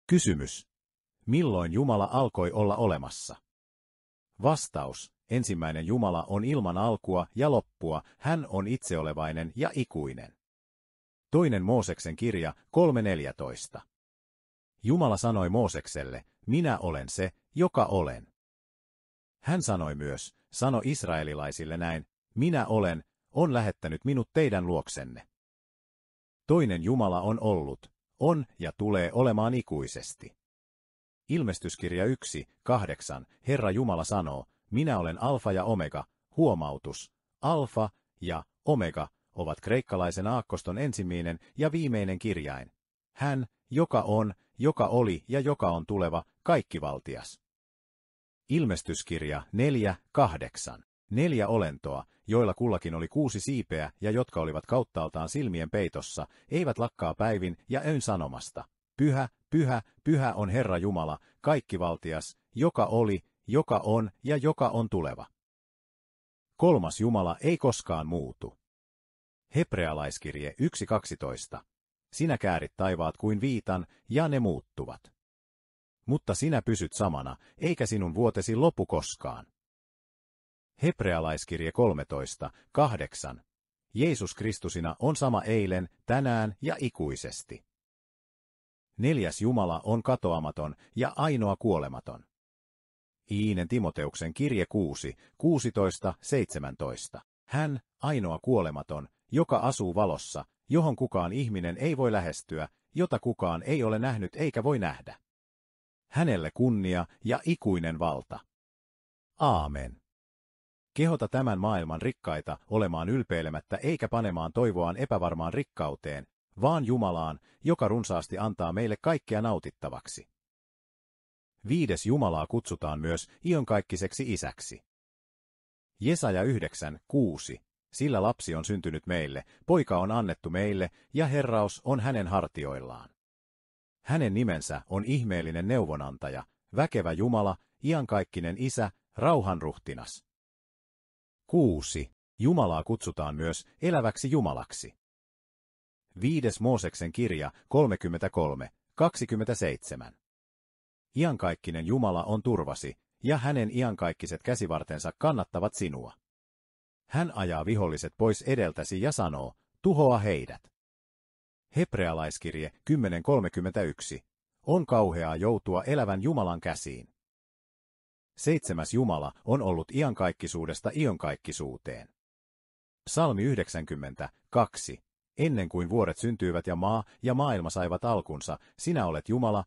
Kysymys. Milloin Jumala alkoi olla olemassa? Vastaus. Ensimmäinen Jumala on ilman alkua ja loppua, hän on itseolevainen ja ikuinen. Toinen Mooseksen kirja 3.14. Jumala sanoi Moosekselle, minä olen se, joka olen. Hän sanoi myös, sano israelilaisille näin, minä olen, on lähettänyt minut teidän luoksenne. Toinen Jumala on ollut, on ja tulee olemaan ikuisesti. Ilmestyskirja 1.8. Herra Jumala sanoo, minä olen alfa ja omega, huomautus, alfa ja omega ovat kreikkalaisen aakkoston ensimmäinen ja viimeinen kirjain. Hän, joka on, joka oli ja joka on tuleva, kaikkivaltias. Ilmestyskirja 4.8. 4 olentoa, joilla kullakin oli 6 siipeä ja jotka olivat kauttaaltaan silmien peitossa, eivät lakkaa päivin ja öin sanomasta. Pyhä, pyhä, pyhä on Herra Jumala, kaikkivaltias, joka oli, joka on ja joka on tuleva. Kolmas Jumala ei koskaan muutu. Hebrealaiskirje 1.12. Sinä käärit taivaat kuin viitan, ja ne muuttuvat. Mutta sinä pysyt samana, eikä sinun vuotesi lopu koskaan. Hebrealaiskirje 13.8. Jeesus Kristusina on sama eilen, tänään ja ikuisesti. Neljäs Jumala on katoamaton ja ainoa kuolematon. Iinen Timoteuksen kirje 6.16-17. Hän, ainoa kuolematon, joka asuu valossa, johon kukaan ihminen ei voi lähestyä, jota kukaan ei ole nähnyt eikä voi nähdä. Hänelle kunnia ja ikuinen valta. Aamen. Kehota tämän maailman rikkaita olemaan ylpeilemättä eikä panemaan toivoaan epävarmaan rikkauteen, vaan Jumalaan, joka runsaasti antaa meille kaikkea nautittavaksi. 5. Jumalaa kutsutaan myös ionkaikkiseksi isäksi. Jesaja 9.6. Sillä lapsi on syntynyt meille, poika on annettu meille, ja herraus on hänen hartioillaan. Hänen nimensä on ihmeellinen neuvonantaja, väkevä Jumala, iankaikkinen isä, rauhanruhtinas. 6. Jumalaa kutsutaan myös eläväksi Jumalaksi. 5. Mooseksen kirja 33.27. Iankaikkinen Jumala on turvasi, ja hänen iankaikiset käsivartensa kannattavat sinua. Hän ajaa viholliset pois edeltäsi ja sanoo, tuhoa heidät. Hebrealaiskirje 10.31. On kauheaa joutua elävän Jumalan käsiin. 7. Jumala on ollut iankaikkisuudesta ionkaikkisuuteen. Psalmi 92. Ennen kuin vuoret syntyivät ja maa ja maailma saivat alkunsa, sinä olet Jumala,